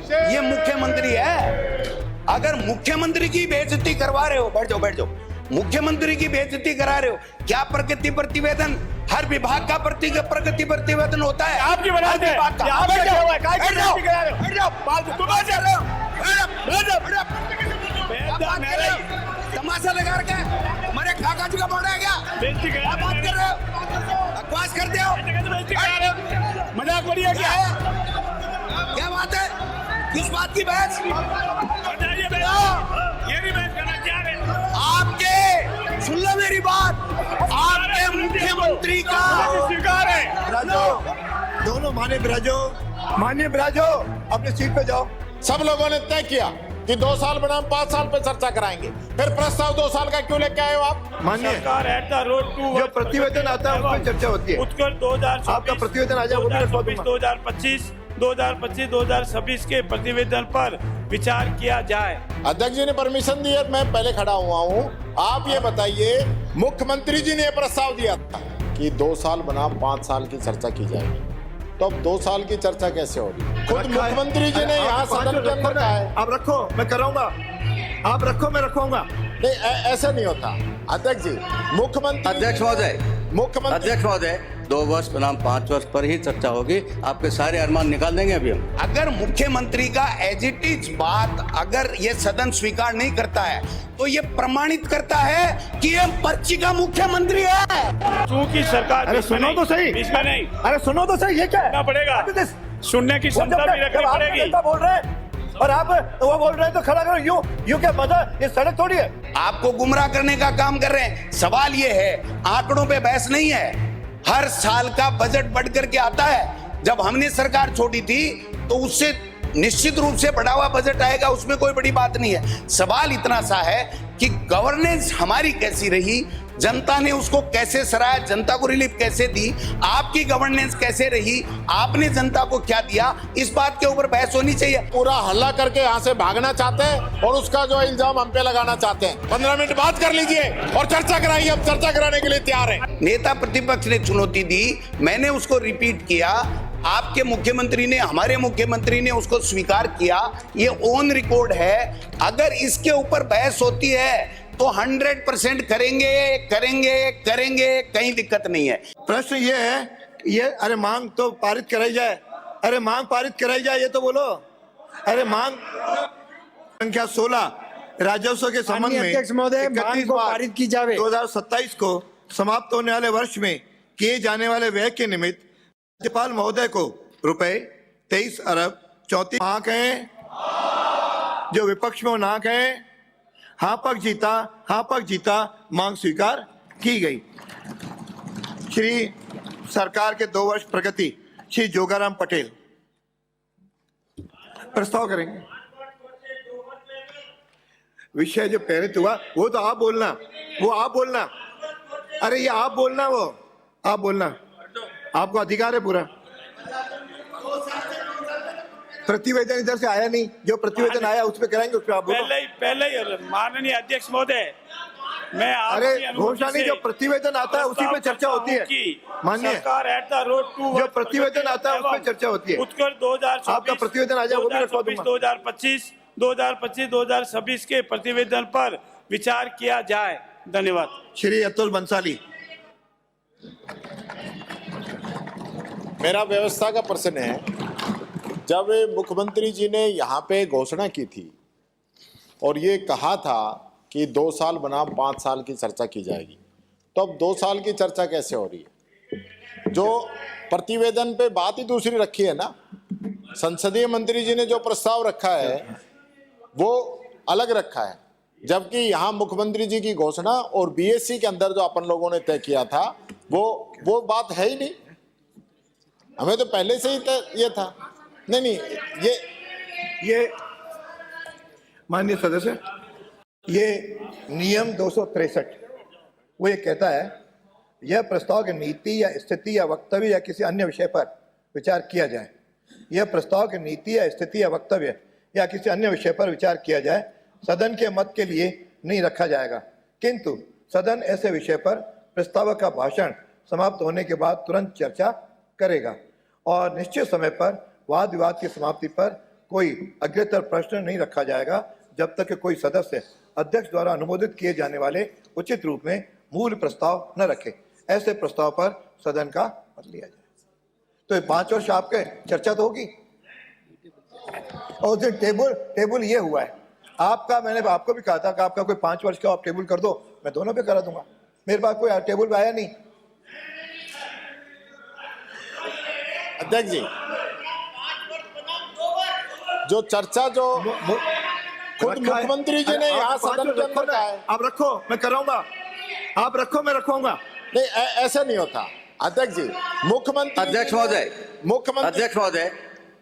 ये मुख्यमंत्री है। अगर मुख्यमंत्री की बेइज्जती करवा रहे हो, बैठ जाओ बैठ जाओ, मुख्यमंत्री की बेइज्जती करा रहे हो, क्या प्रगति प्रतिवेदन हर विभाग का प्रगति प्रतिवेदन होता है? आपकी बनाते हैं, आपका क्या हुआ है? काय की बेइज्जती करा रहे हो? बैठ जाओ, तुम आ जा रहे हो, तमाशा लगा के हमारे काका जी का बोल है क्या? बेइज्जती करा क्या बात कर रहे हो? बकवास करते हो? बेइज्जती करा रहे हो, मजाक बढ़िया क्या क्या है? क्या बात है? किस बात की बहस? बताइए भैया, ये भी बहस करना क्या है? आपके, सुन लो मेरी बात, आपके मुख्यमंत्री का स्वीकार है। दोनों मान्य ब्राजो अपने सीट पे जाओ। सब लोगों ने तय किया कि 2 साल बनाम 5 साल पे चर्चा कराएंगे, फिर प्रस्ताव 2 साल का क्यों लेके आए हो आप? मान्य सरकार एट द रोड टू जो प्रतिवेदन आता है उसमें चर्चा होती है। उत्कर्ष 2024 आपका प्रतिवेदन आ जाए वो भी रखवा दूंगा। 2025-2026 के प्रतिवेदन पर विचार किया जाए। अध्यक्ष जी ने परमिशन दी है, मैं पहले खड़ा हुआ हूँ। आप ये बताइए, मुख्यमंत्री जी ने ये प्रस्ताव दिया था कि 2 साल बनाम 5 साल की चर्चा की जाएगी, तो अब 2 साल की चर्चा कैसे होगी? खुद मुख्यमंत्री जी ने यहाँ सदन के अंदर कहा है। आप रखो, मैं कराऊंगा। आप रखो, मैं रखवाऊंगा। नहीं, ऐसा नहीं होता अध्यक्ष जी। मुख्यमंत्री अध्यक्ष महोदय 2 वर्ष बनाम 5 वर्ष पर ही चर्चा होगी। आपके सारे अरमान निकाल देंगे अभी हम। अगर मुख्यमंत्री का एज इट इज बात अगर ये सदन स्वीकार नहीं करता है तो ये प्रमाणित करता है कि ये पर्ची का मुख्यमंत्री है। क्योंकि सरकार अरे सुनो तो सही, इसमें नहीं अरे सुनो तो सही, ये क्या सुनना है? पड़ेगा, सुनने की क्षमता भी रखनी पड़ेगी। बोल रहे हैं और आप वो बोल रहे हैं तो खड़ा करो। यूं क्या मजा? ये सड़क थोड़ी है। आपको गुमराह करने का काम कर रहे हैं। सवाल ये है, आंकड़ों पे बहस नहीं है। हर साल का बजट बढ़ करके आता है। जब हमने सरकार छोड़ी थी तो उससे निश्चित रूप से बढ़ा हुआ बजट आएगा, उसमें कोई बड़ी बात नहीं है। सवाल इतना सा है कि गवर्नेंस हमारी कैसी रही, जनता ने उसको कैसे सराहा, जनता को रिलीफ कैसे दी, आपकी गवर्नेंस कैसे रही, आपने जनता को क्या दिया, इस बात के ऊपर बहस होनी चाहिए। पूरा हल्ला करके यहाँ से भागना चाहते हैं और उसका जो इल्जाम हम पे लगाना चाहते हैं। 15 मिनट बात कर लीजिए और चर्चा कराइए। हम चर्चा कराने के लिए तैयार हैं। नेता प्रतिपक्ष ने चुनौती दी, मैंने उसको रिपीट किया, आपके मुख्यमंत्री ने, हमारे मुख्यमंत्री ने उसको स्वीकार किया। ये ऑन रिकॉर्ड है। अगर इसके ऊपर बहस होती है तो 100% करेंगे, कहीं दिक्कत नहीं है। प्रश्न ये है, ये अरे मांग तो पारित कराई जाए। अरे मांग पारित कराई जाए, ये तो बोलो। अरे मांग संख्या 16 राजस्व के संबंध में अध्यक्ष महोदय, मांग को पारित की जाए। 2027 को समाप्त होने वाले वर्ष में किए जाने वाले व्यय के निमित्त राज्यपाल महोदय को रुपए 23 अरब 34 हाँ कहें, जो विपक्ष में ना कहें। हाँ पक्ष जीता, मांग स्वीकार की गई। श्री सरकार के 2 वर्ष प्रगति, श्री जोगाराम पटेल प्रस्ताव करेंगे। विषय जो प्रेरित हुआ वो तो आप बोलना, अरे ये आप बोलना, वो आप बोलना, आपको अधिकार है पूरा। प्रतिवेदन इधर से आया नहीं, जो प्रतिवेदन आया उस पे कराएंगे, उस पे आप बोलो। पहले ही माननीय अध्यक्ष महोदय, मैं अरे घोषणा नहीं, जो प्रतिवेदन आता है उसी पे चर्चा होती है। मान्य सरकार एट द रोड टू जो प्रतिवेदन आता है उस पे चर्चा होती है। उत्कर्ष 2024 आपका प्रतिवेदन आ जाए वो भी रखवा दूंगा। 2025-2026 के प्रतिवेदन पर विचार किया जाए। धन्यवाद। श्री अतुल बंसाली। मेरा व्यवस्था का प्रश्न है, जब मुख्यमंत्री जी ने यहाँ पे घोषणा की थी और ये कहा था कि 2 साल बनाम 5 साल की चर्चा की जाएगी, तो अब 2 साल की चर्चा कैसे हो रही है? जो प्रतिवेदन पे बात ही दूसरी रखी है ना। संसदीय मंत्री जी ने जो प्रस्ताव रखा है वो अलग रखा है, जबकि यहाँ मुख्यमंत्री जी की घोषणा और बीएससी के अंदर जो अपन लोगों ने तय किया था वो बात है ही नहीं। हमें तो पहले से ही ये था। नहीं, ये माननीय सदस्य, ये नियम 263 वो ये कहता है, यह प्रस्ताव की नीति या स्थिति या वक्तव्य या किसी अन्य विषय पर विचार किया जाए। यह प्रस्ताव की नीति या स्थिति या वक्तव्य या किसी अन्य विषय पर विचार किया जाए, सदन के मत के लिए नहीं रखा जाएगा, किंतु सदन ऐसे विषय पर प्रस्तावक का भाषण समाप्त होने के बाद तुरंत चर्चा करेगा और निश्चित समय पर वाद विवाद की समाप्ति पर कोई अग्रतर प्रश्न नहीं रखा जाएगा जब तक कि कोई सदस्य अध्यक्ष द्वारा अनुमोदित किए जाने वाले उचित रूप में मूल प्रस्ताव न रखे। ऐसे प्रस्ताव पर सदन का मत लिया जाए। तो ये 5 वर्ष आपके चर्चा तो होगी। और टेबल ये हुआ है आपका, मैंने आपको भी कहा था कि आपका कोई 5 वर्ष का आप टेबल कर दो, मैं दोनों पे करा दूंगा। मेरे पास कोई टेबल आया नहीं। अध्यक्ष जी, जो चर्चा जो खुद मुख्यमंत्री जी ने यहाँ सदन के अंदर कहा है, आप रखो मैं कराऊंगा, आप रखो मैं रखवाऊंगा। नहीं ऐसा नहीं होता अध्यक्ष जी। मुख्यमंत्री अध्यक्ष महोदय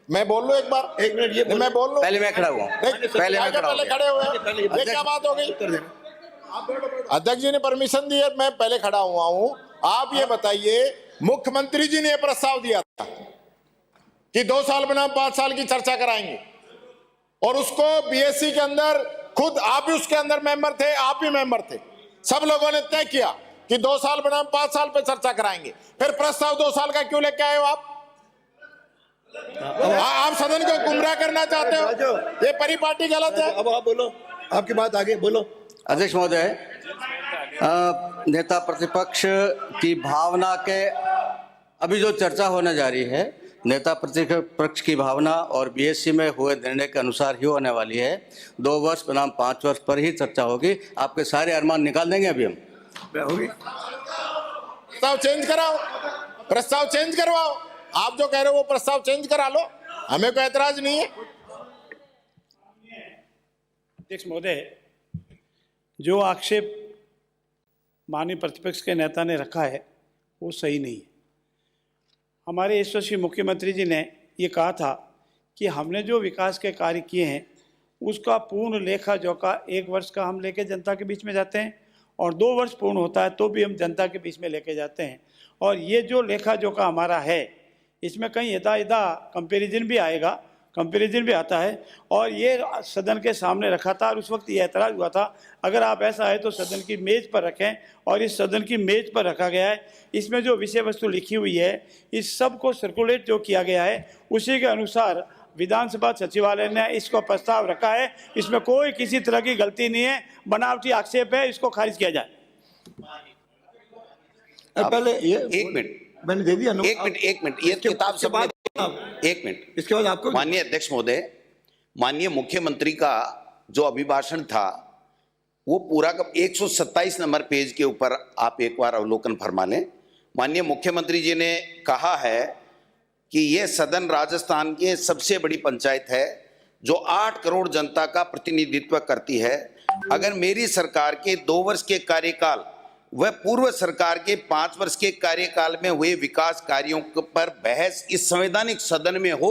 मैं बोल लूं एक बार, 1 मिनट ये मैं बोल लूं। पहले मैं खड़ा हुआ पहले खड़े हुए हैं। ये क्या बात हो गई? अध्यक्ष जी ने परमिशन दी है, मैं पहले खड़ा हुआ हूं। आप ये बताइए, मुख्यमंत्री जी ने यह प्रस्ताव दिया था कि 2 साल बनाम 5 साल की चर्चा कराएंगे, और उसको बीएससी के अंदर खुद आप भी उसके अंदर मेंबर थे, आप भी मेंबर थे, सब लोगों ने तय किया कि 2 साल बनाम 5 साल पे चर्चा कराएंगे। फिर प्रस्ताव 2 साल का क्यों लेके आए हो आप? आप सदन को गुमराह करना चाहते हो, ये परिपाटी गलत है। अब आप बोलो, आपकी बात आगे बोलो। अध्यक्ष महोदय, नेता प्रतिपक्ष की भावना के अभी जो चर्चा होने जा रही है, नेता प्रतिपक्ष की भावना और बीएससी में हुए निर्णय के अनुसार ही होने वाली है। 2 वर्ष बनाम 5 वर्ष पर ही चर्चा होगी। आपके सारे अरमान निकाल देंगे अभी हम। होगी प्रस्ताव चेंज कराओ, प्रस्ताव चेंज करवाओ। आप जो कह रहे हो वो प्रस्ताव चेंज करा लो, हमें कोई ऐतराज नहीं है। अध्यक्ष महोदय, जो आक्षेप माननीय प्रतिपक्ष के नेता ने रखा है वो सही नहीं है। हमारे यशस्वी मुख्यमंत्री जी ने ये कहा था कि हमने जो विकास के कार्य किए हैं उसका पूर्ण लेखा जोखा 1 वर्ष का हम लेके जनता के बीच में जाते हैं, और 2 वर्ष पूर्ण होता है तो भी हम जनता के बीच में लेके जाते हैं। और ये जो लेखा जोखा हमारा है, इसमें कहीं इदा कंपैरिजन भी आएगा, कंपैरिजन भी आता है। और ये सदन के सामने रखा था और उस वक्त ये ऐतराज़ हुआ था, अगर आप ऐसा है तो सदन की मेज़ पर रखें। और इस सदन की मेज़ पर रखा गया है। इसमें जो विषय वस्तु लिखी हुई है, इस सब को सर्कुलेट जो किया गया है उसी के अनुसार विधानसभा सचिवालय ने इसको प्रस्ताव रखा है। इसमें कोई किसी तरह की गलती नहीं है, बनावटी आक्षेप है, इसको खारिज किया जाए। पहले ये 1 मिनट मैंने दे दिया। 1 मिनट ये किताब सब 1 मिनट। इसके बाद आपको माननीय अध्यक्ष महोदय, माननीय मुख्यमंत्री का जो अभिभाषण था वो पूरा 127 नंबर पेज के ऊपर आप एक बार अवलोकन फरमा लें। माननीय मुख्यमंत्री जी ने कहा है कि यह सदन राजस्थान की सबसे बड़ी पंचायत है जो 8 करोड़ जनता का प्रतिनिधित्व करती है। अगर मेरी सरकार के 2 वर्ष के कार्यकाल वह पूर्व सरकार के 5 वर्ष के कार्यकाल में हुए विकास कार्यों पर बहस इस संवैधानिक सदन में हो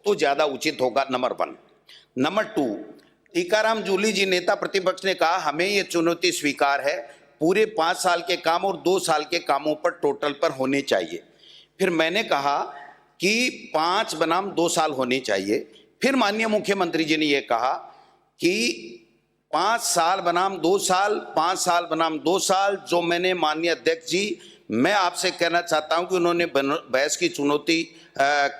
तो ज्यादा उचित होगा, नंबर 1। नंबर 2, टीकाराम जूली जी नेता प्रतिपक्ष ने कहा हमें यह चुनौती स्वीकार है, पूरे 5 साल के काम और 2 साल के कामों पर टोटल पर होने चाहिए। फिर मैंने कहा कि 5 बनाम 2 साल होने चाहिए। फिर माननीय मुख्यमंत्री जी ने यह कहा कि 5 साल बनाम 2 साल, 5 साल बनाम 2 साल। जो मैंने माननीय अध्यक्ष जी, मैं आपसे कहना चाहता हूं कि उन्होंने बहस की चुनौती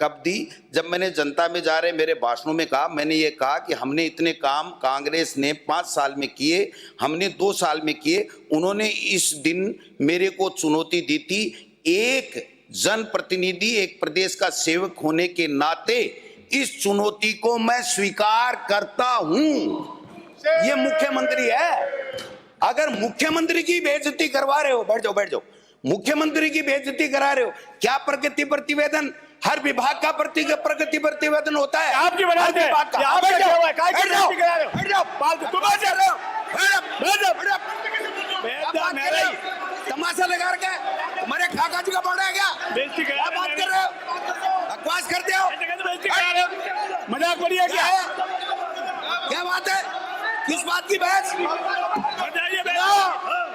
कब दी? जब मैंने जनता में जा रहे मेरे भाषणों में कहा, मैंने ये कहा कि हमने इतने काम कांग्रेस ने 5 साल में किए, हमने 2 साल में किए। उन्होंने इस दिन मेरे को चुनौती दी थी। एक जनप्रतिनिधि, एक प्रदेश का सेवक होने के नाते इस चुनौती को मैं स्वीकार करता हूं। ये मुख्यमंत्री है। अगर मुख्यमंत्री की बेइज्जती करवा रहे हो, बैठ जाओ, मुख्यमंत्री की बेइज्जती करा रहे हो, क्या प्रगति प्रतिवेदन हर विभाग का प्रगति प्रतिवेदन होता है? आपकी बनाते हैं, आपका क्या हुआ है? काय की बेइज्जती करा रहे हो? बैठ जाओ, फालतू तुम बैठ जाओ, तमाशा लगा रखा है तुम्हारे काका जी का बड़ा है क्या? बेइज्जती क्या बात कर रहे हो? बकवास करते हो, मजाक बढ़िया क्या है? क्या बात है? किस बात की बहस?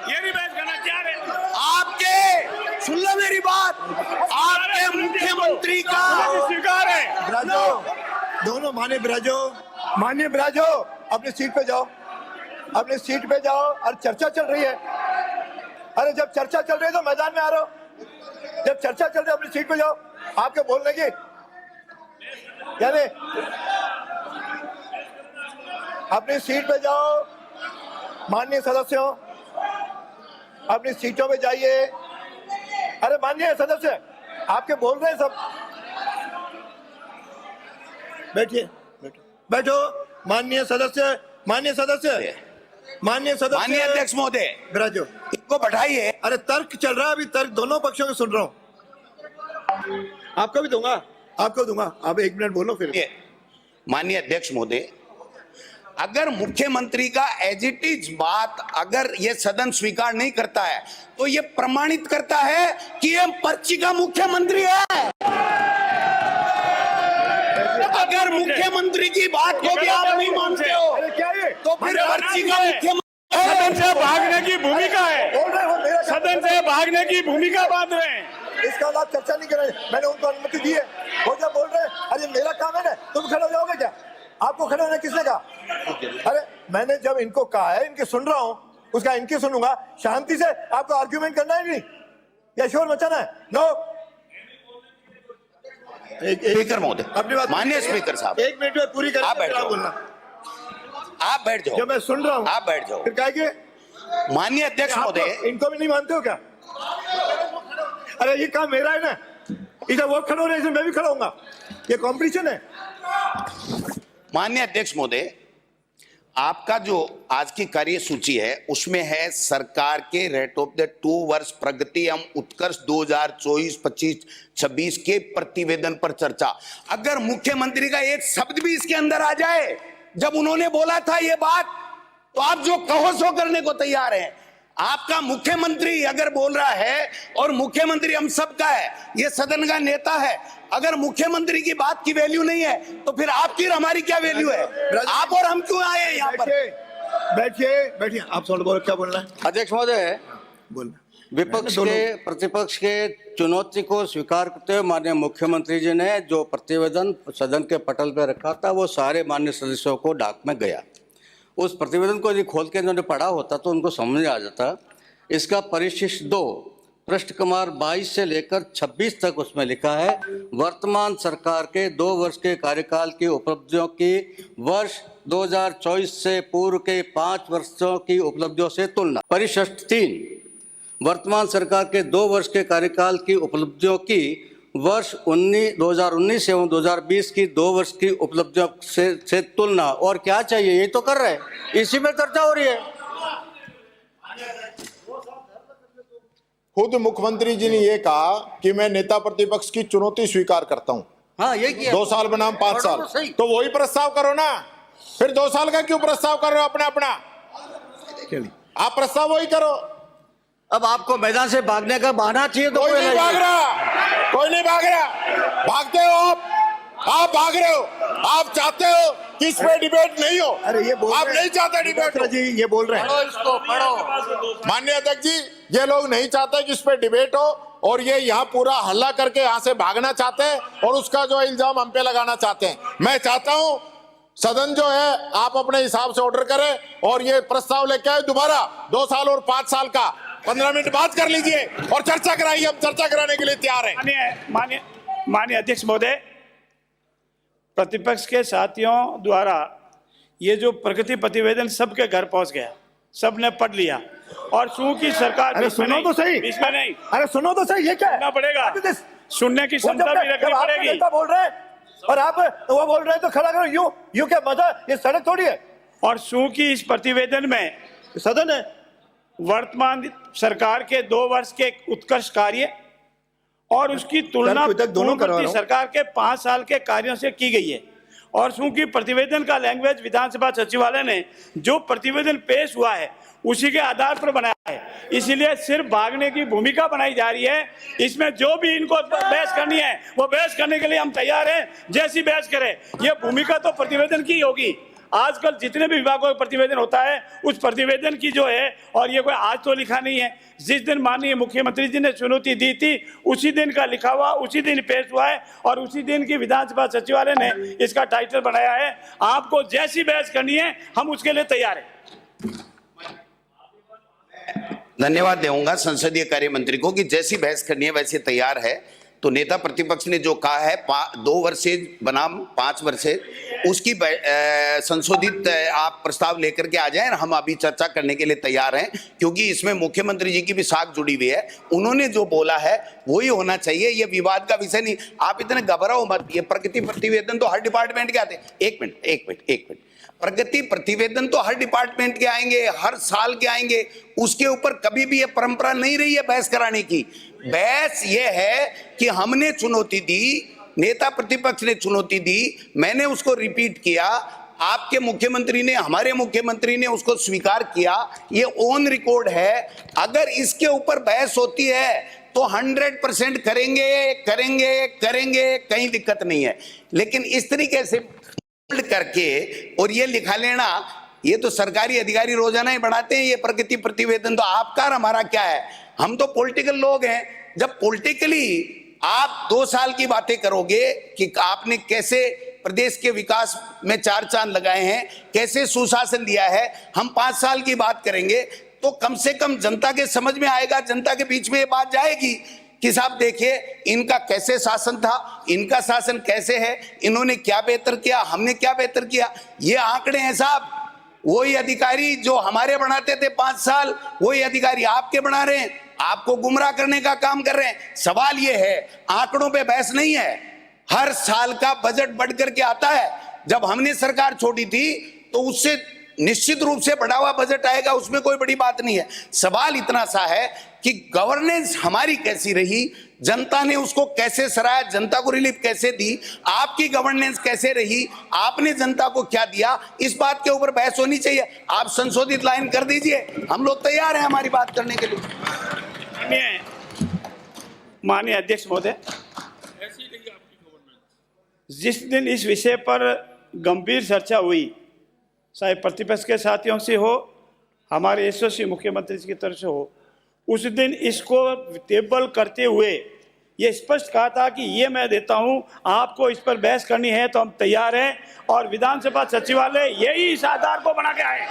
ये भी बहस करना क्या है? आपके सुन लो मेरी बात, आपके मुख्यमंत्री का स्वीकार है। ब्राजो, दोनों मान्य ब्राजो अपनी सीट पे जाओ, अपनी सीट पे जाओ। और चर्चा चल रही है। अरे जब चर्चा चल रही है तो मैदान में आ रहा हो, जब चर्चा चल रही है अपनी सीट पे जाओ। आपके बोलने की यानी अपनी सीट पे जाओ। माननीय सदस्यों, अपनी सीटों पे जाइए। अरे माननीय सदस्य, आपके बोल रहे हैं सब। बैठिए, बैठो। माननीय सदस्य, माननीय सदस्य, माननीय सदस्य, माननीय अध्यक्ष महोदय, बिराजो। इनको बैठाइए। अरे तर्क चल रहा है, अभी तर्क दोनों पक्षों के सुन रहा हूं। आपको भी दूंगा, आपको दूंगा। आप 1 मिनट बोलो फिर। माननीय अध्यक्ष महोदय, अगर मुख्यमंत्री का एज इट इज बात अगर ये सदन स्वीकार नहीं करता है तो ये प्रमाणित करता है कि ये पर्ची का मुख्यमंत्री है। अगर मुख्यमंत्री की बात को भी आप नहीं मानते हो अरे क्या ये? तो फिर पर्ची का मुख्यमंत्री सदन से भागने की भूमिका है, बोल रहे हो मेरा सदन से भागने की भूमिका बांध रहे हैं। इसका आप चर्चा नहीं कर रहे। मैंने उनको अनुमति दी है। वो जब बोल रहे हैं अरे मेरा काम है ना, तुम खड़े हो जाओगे क्या? आपको खड़े होने किसने कहा? अरे मैंने जब इनको कहा है, इनकी सुन रहा हूं, उसका इनकी सुनूंगा। शांति से आपको आर्ग्यूमेंट करना है नहीं या शोर मचाना है? नो। स्पीकर महोदय, अपनी बात माननीय स्पीकर साहब, 1 मिनट में पूरी आप बैठ करें। जाओ। बोलना, आप बैठ जाओ। जब मैं सुन रहा हूं आप बैठ जाओ। फिर क्या कि माननीय अध्यक्ष महोदय, इनको भी नहीं मानते हो क्या? अरे ये काम मेरा है ना, इधर वो खड़े हो रहे हैं, मैं भी खड़ा होऊंगा। ये कॉम्पिटिशन है। माननीय अध्यक्ष महोदय, आपका जो आज की कार्य सूची है उसमें है सरकार के रेट ऑफ द 2 वर्ष प्रगति एवं उत्कर्ष 2024-25-26 के प्रतिवेदन पर चर्चा। अगर मुख्यमंत्री का एक शब्द भी इसके अंदर आ जाए, जब उन्होंने बोला था ये बात, तो आप जो कहो सो करने को तैयार हैं। आपका मुख्यमंत्री अगर बोल रहा है, और मुख्यमंत्री हम सबका है, ये सदन का नेता है, अगर मुख्यमंत्री की बात की वैल्यू नहीं है तो फिर आपकी और हमारी क्या वैल्यू है? आप और हम क्यों आए यहाँ पर? बैठिए, बैठिए। आप सवाल बोलो, क्या बोलना है? अध्यक्ष महोदय, बोलना। विपक्ष के प्रतिपक्ष के चुनौती को स्वीकार करते हुए माननीय मुख्यमंत्री जी ने जो प्रतिवेदन सदन के पटल पर रखा था वो सारे माननीय सदस्यों को डाक में गया। उस प्रतिवेदन को यदि खोल के उन्होंने पढ़ा होता तो उनको समझ आ जाता। इसका परिशिष्ट 2 पृष्ठ क्रमांक 22 से लेकर 26 तक उसमें लिखा है, वर्तमान सरकार के 2 वर्ष के कार्यकाल की उपलब्धियों की वर्ष 2024 से पूर्व के 5 वर्षों की उपलब्धियों से तुलना। परिशिष्ट 3 वर्तमान सरकार के 2 वर्ष के कार्यकाल की उपलब्धियों की वर्ष 2019 एवं 2020 की 2 वर्ष की उपलब्धियों से तुलना। और क्या चाहिए? यही तो कर रहे हैं, इसी में चर्चा हो रही है। खुद मुख्यमंत्री जी ने ये कहा कि मैं नेता प्रतिपक्ष की चुनौती स्वीकार करता हूं। हाँ, यही किया। 2 साल बनाम 5 साल, तो वही प्रस्ताव करो ना। फिर 2 साल का क्यों प्रस्ताव कर रहे हो? अपना आप प्रस्ताव वही करो। अब आपको मैदान से भागने का बहाना चाहिए तो कोई नहीं भाग रहा, कोई नहीं भाग रहा। भागते हो आप भाग रहे हो। आप चाहते हो कि इस पे डिबेट नहीं हो। अरे ये बोल आप नहीं चाहते डिबेट हो। जी ये बोल रहे हैं। पढ़ो इसको, पढ़ो। माननीय अध्यक्ष जी, ये लोग नहीं चाहते कि इस पे डिबेट हो और ये यहाँ पूरा हल्ला करके यहाँ से भागना चाहते हैं और उसका जो इल्जाम हम पे लगाना चाहते हैं। मैं चाहता हूँ सदन जो है आप अपने हिसाब से ऑर्डर करें और ये प्रस्ताव लेके आए दोबारा 2 साल और 5 साल का। 15 मिनट बात कर लीजिए और चर्चा कराइए। हम चर्चा कराने के लिए तैयार हैं। माननीय अध्यक्ष महोदय, प्रतिपक्ष के साथियों द्वारा ये जो प्रगति प्रतिवेदन सबके घर पहुंच गया, सबने पढ़ लिया, और चूंकि सरकार अरे सुनो तो सही, इसमें नहीं, अरे सुनो तो सही, ये क्या है? सुनना पड़ेगा, सुनने की क्षमता भी रखनी पड़ेगी। नेता बोल रहे हैं और आप वो बोल रहे हैं तो खड़ा करो। यूं क्या मजा? ये सड़क थोड़ी है। और चूंकि इस प्रतिवेदन में सदन है, वर्तमान सरकार के 2 वर्ष के उत्कृष्ट कार्य और उसकी तुलना पूर्ववर्ती सरकार के 5 साल के कार्यों से की गई है। और चूंकि प्रतिवेदन का लैंग्वेज विधानसभा सचिवालय ने जो प्रतिवेदन पेश हुआ है उसी के आधार पर बनाया है, इसीलिए सिर्फ भागने की भूमिका बनाई जा रही है। इसमें जो भी इनको बहस करनी है वो बहस करने के लिए हम तैयार हैं, जैसी बहस करें। ये भूमिका तो प्रतिवेदन की होगी। आजकल जितने भी विभागों का प्रतिवेदन होता है उस प्रतिवेदन की जो है, और ये कोई आज तो लिखा नहीं है, जिस दिन माननीय मुख्यमंत्री जी ने चुनौती दी थी उसी दिन का लिखा हुआ, उसी दिन पेश हुआ है और उसी दिन की विधानसभा सचिवालय ने इसका टाइटल बनाया है। आपको जैसी बहस करनी है हम उसके लिए तैयार हैं। धन्यवाद दूंगा संसदीय कार्य मंत्री को कि जैसी बहस करनी है वैसे तैयार है। तो तो नेता प्रतिपक्ष ने जो कहा है 2 वर्षेज बनाम 5 वर्षेज, उसकी संशोधित आप प्रस्ताव लेकर के आ जाएं। हम अभी चर्चा करने के लिए तैयार हैं, क्योंकि इसमें मुख्यमंत्री जी की भी साख जुड़ी हुई है। उन्होंने जो बोला है वही होना चाहिए, ये विवाद का विषय नहीं। आप इतने घबराओ मत। ये प्रगति प्रतिवेदन तो हर डिपार्टमेंट के आते हैं। एक मिनट। प्रगति प्रतिवेदन तो हर डिपार्टमेंट के आएंगे, हर साल के आएंगे। उसके ऊपर कभी भी ये परंपरा नहीं रही है बहस कराने की। बहस ये है कि हमने चुनौती दी, नेता प्रतिपक्ष ने चुनौती दी, मैंने उसको रिपीट किया, आपके मुख्यमंत्री ने, हमारे मुख्यमंत्री ने उसको स्वीकार किया। ये ऑन रिकॉर्ड है। अगर इसके ऊपर बहस होती है तो 100% करेंगे, कहीं दिक्कत नहीं है। लेकिन इस तरीके से करके और ये लिखा लेना, ये तो सरकारी अधिकारी रोजाना ही बढ़ाते हैं ये प्रगति प्रतिवेदन। तो आपका और हमारा क्या है? हम तो पॉलिटिकल लोग हैं। जब पॉलिटिकली आप 2 साल की बातें करोगे कि आपने कैसे प्रदेश के विकास में 4 चांद लगाए हैं, कैसे सुशासन दिया है, हम 5 साल की बात करेंगे तो कम से कम जनता के समझ में आएगा, जनता के बीच में ये बात जाएगी कि साहब देखिए इनका कैसे शासन था, इनका शासन कैसे है, इन्होंने क्या बेहतर किया, हमने क्या बेहतर किया। ये आंकड़े हैं साहब। वही अधिकारी जो हमारे बनाते थे 5 साल, वही अधिकारी आपके बना रहे हैं, आपको गुमराह करने का काम कर रहे हैं। सवाल ये है, आंकड़ों पे बहस नहीं है। हर साल का बजट बढ़ करके आता है। जब हमने सरकार छोड़ी थी तो उससे निश्चित रूप से बढ़ा हुआ बजट आएगा, उसमें कोई बड़ी बात नहीं है। सवाल इतना सा है कि गवर्नेंस हमारी कैसी रही, जनता ने उसको कैसे सराहा, जनता को रिलीफ कैसे दी, आपकी गवर्नेंस कैसे रही, आपने जनता को क्या दिया, इस बात के ऊपर बहस होनी चाहिए। आप संशोधित लाइन कर दीजिए, हम लोग तैयार हैं हमारी बात करने के लिए। माननीय अध्यक्ष महोदय, जिस दिन इस विषय पर गंभीर चर्चा हुई, चाहे प्रतिपक्ष के साथियों से हो, हमारे यशस्वी मुख्यमंत्री की तरफ से हो, उस दिन इसको टेबल करते हुए ये स्पष्ट कहा था कि ये मैं देता हूं, आपको इस पर बहस करनी है तो हम तैयार हैं। और विधानसभा सचिवालय यही इस आधार को बना के आए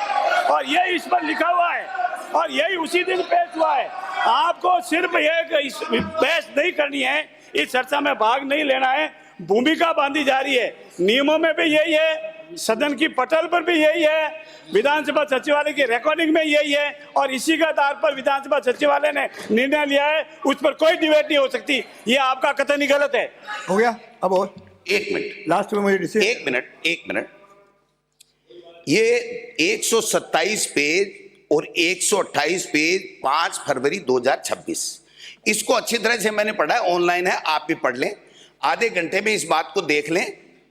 और यही इस पर लिखा हुआ है और यही उसी दिन पेश हुआ है। आपको सिर्फ ये बहस नहीं करनी है, इस चर्चा में भाग नहीं लेना है, भूमिका बांधी जा रही है। नियमों में भी यही है, सदन की पटल पर भी यही है, विधानसभा सचिवालय की रिकॉर्डिंग में यही है और इसी के आधार पर विधानसभा सचिवालय ने निर्णय लिया है। उस पर कोई डिबेट नहीं हो सकती। ये आपका कथन ही गलत है। हो गया। अब और 1 मिनट, लास्ट में मुझे 1 मिनट। ये 127 पेज और 128 पेज 5 फरवरी 2026, इसको अच्छी तरह से मैंने पढ़ा है, ऑनलाइन है, आप भी पढ़ लें। आधे घंटे में इस बात को देख लें,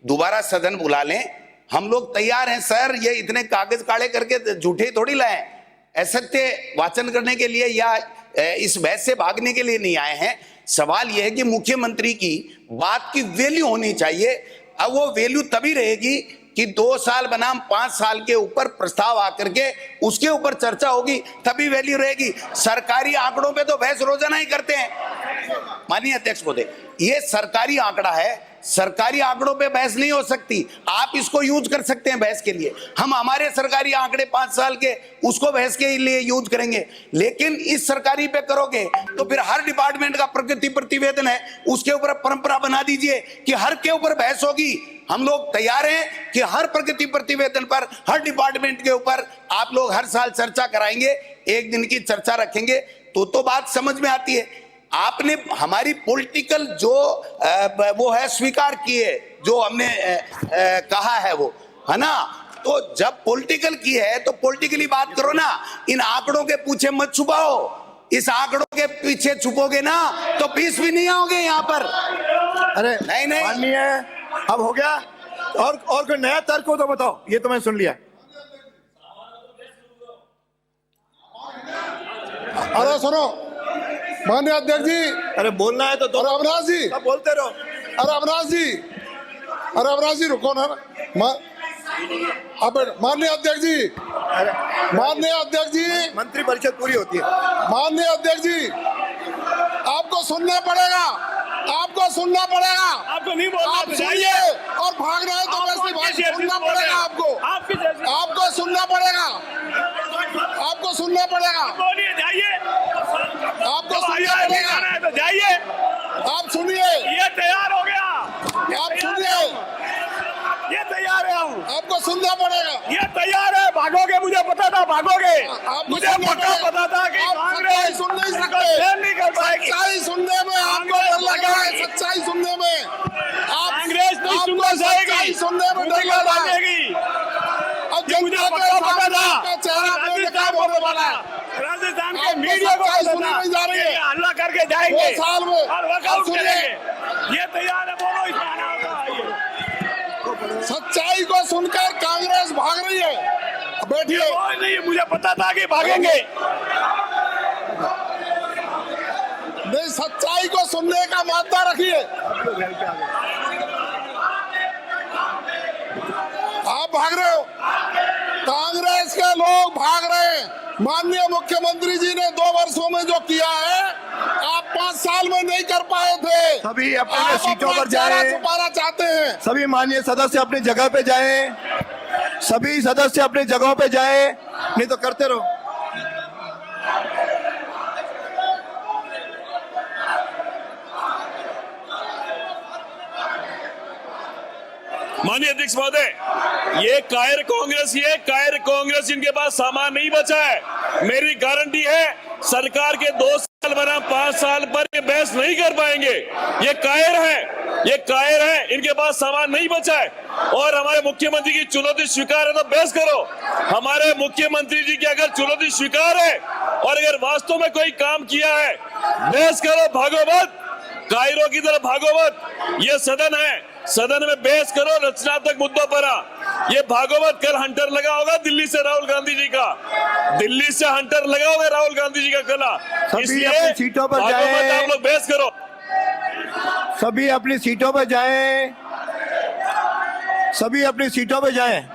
दोबारा सदन बुला लें। हम लोग तैयार हैं सर। ये इतने कागज काले करके झूठे थोड़ी लाए, असत्य वाचन करने के लिए या इस बहस से भागने के लिए नहीं आए हैं। सवाल यह है कि मुख्यमंत्री की बात की वैल्यू होनी चाहिए। अब वो वैल्यू तभी रहेगी कि 2 साल बनाम 5 साल के ऊपर प्रस्ताव आकर के उसके ऊपर चर्चा होगी, तभी वैल्यू रहेगी। सरकारी आंकड़ों पे तो बहस रोजाना ही करते हैं। माननीय अध्यक्ष महोदय, ये सरकारी आंकड़ा है, सरकारी आंकड़ों पे बहस नहीं हो सकती। आप इसको यूज कर सकते हैं बहस के लिए, हम हमारे सरकारी आंकड़े 5 साल के उसको बहस के लिए यूज करेंगे। लेकिन इस सरकारी पे करोगे तो फिर हर डिपार्टमेंट का प्रगति प्रतिवेदन है, उसके ऊपर परंपरा बना दीजिए कि हर के ऊपर बहस होगी। हम लोग तैयार हैं कि हर प्रगति प्रतिवेदन पर, हर डिपार्टमेंट के ऊपर आप लोग हर साल चर्चा कराएंगे, 1 दिन की चर्चा रखेंगे तो बात समझ में आती है। आपने हमारी पॉलिटिकल जो वो है स्वीकार की है, जो हमने कहा है वो है ना। तो जब पॉलिटिकल की है तो पॉलिटिकली बात करो ना, इन आंकड़ों के पीछे मत छुपाओ। इस आंकड़ों के पीछे छुपोगे ना तो पीस भी नहीं आओगे यहाँ पर। अरे नहीं माननीय, अब हो गया। और कोई नया तर्क हो तो बताओ, ये तो मैंने सुन लिया। अरे सुनो माननीय अध्यक्ष जी, अरे बोलना है तो अरे अविनाश जी, सब बोलते रहो। अरे अविनाश जी रुको ना। अब माननीय अध्यक्ष जी, मंत्री परिषद पूरी होती है। माननीय अध्यक्ष जी, आपको सुनना पड़ेगा, आपको नहीं बोलना, आप सुनिए और भाग रहे हैं तो वैसे भाई सुनना पड़ेगा आपको सुनना पड़ेगा। बोलिए, जाइए। आपको सुनना पड़ेगा। तो जाइए। आप सुनिए, ये तैयार हो गया, आप सुनिए, ये तैयार है हम, आपको सुनना पड़ेगा। ये तैयार है। भागोगे, मुझे पता था भागोगे, आपको मुझे सुनना पक्का पड़ेगा। पता था कि आप कांग्रेस सच्चाई सुन नहीं इनको सकते। सहन नहीं कर पाएगी। सच्चाई सुनने में आपको डर लगा है, सच्चाई सुनने में आप कांग्रेस नहीं आपको सुनना सच्चाई चाहेगी, सुनने में डर भूमिका लगा है। बांधेगी। अब ये मुझे जनता के पक्का पता सामने था। आपका चेहरा राजस्थान बेनकाब होने वाला है। राजस्थान के आपको मीडिया को सच्चाई पता सुनी था नहीं जा रही है। कि ये हल्ला करके जाएंगे 2 साल में और अब वर्कआउट सुनिए, करेंगे। ये तैयार है, बोलो इसमें आना होगा। आइए। सच्चाई को सुनकर कांग्रेस भाग रही है। बैठिए, कोई नहीं, मुझे पता था कि भागेंगे। नहीं, सच्चाई को सुनने का मादा रखिए। आप भाग रहे हो, कांग्रेस के लोग भाग रहे हैं। माननीय मुख्यमंत्री जी ने 2 वर्षों में जो किया है, आप 5 साल में नहीं कर पाए थे। सभी अपने आप सीटों अपना पर चेहरा जाएं। छुपाना चाहते हैं। सभी माननीय सदस्य अपनी जगह पे जाएं, सभी सदस्य अपनी जगहों पे जाएं, नहीं तो करते रहो। माननीय अध्यक्ष महोदय, ये कायर कांग्रेस इनके पास सामान नहीं बचा है। मेरी गारंटी है, सरकार के 2 साल बनाम 5 साल पर ये बहस नहीं कर पाएंगे। ये कायर है, इनके पास सामान नहीं बचा है। और हमारे मुख्यमंत्री की चुनौती स्वीकार है तो बहस करो। हमारे मुख्यमंत्री जी की अगर चुनौती स्वीकार है और अगर वास्तव में कोई काम किया है, बहस करो, भागो मत, कायरों की तरफ भागो मत। ये सदन है, सदन में बहस करो रचनात्मक मुद्दों पर। ये भागवत कल हंटर लगा होगा दिल्ली से राहुल गांधी जी का, दिल्ली से हंटर लगा होगा राहुल गांधी जी का कला। सभी अपनी सीटों पर जाएं। आप लोग बहस करो। सभी अपनी सीटों पर जाएं, सभी अपनी सीटों पर जाएं।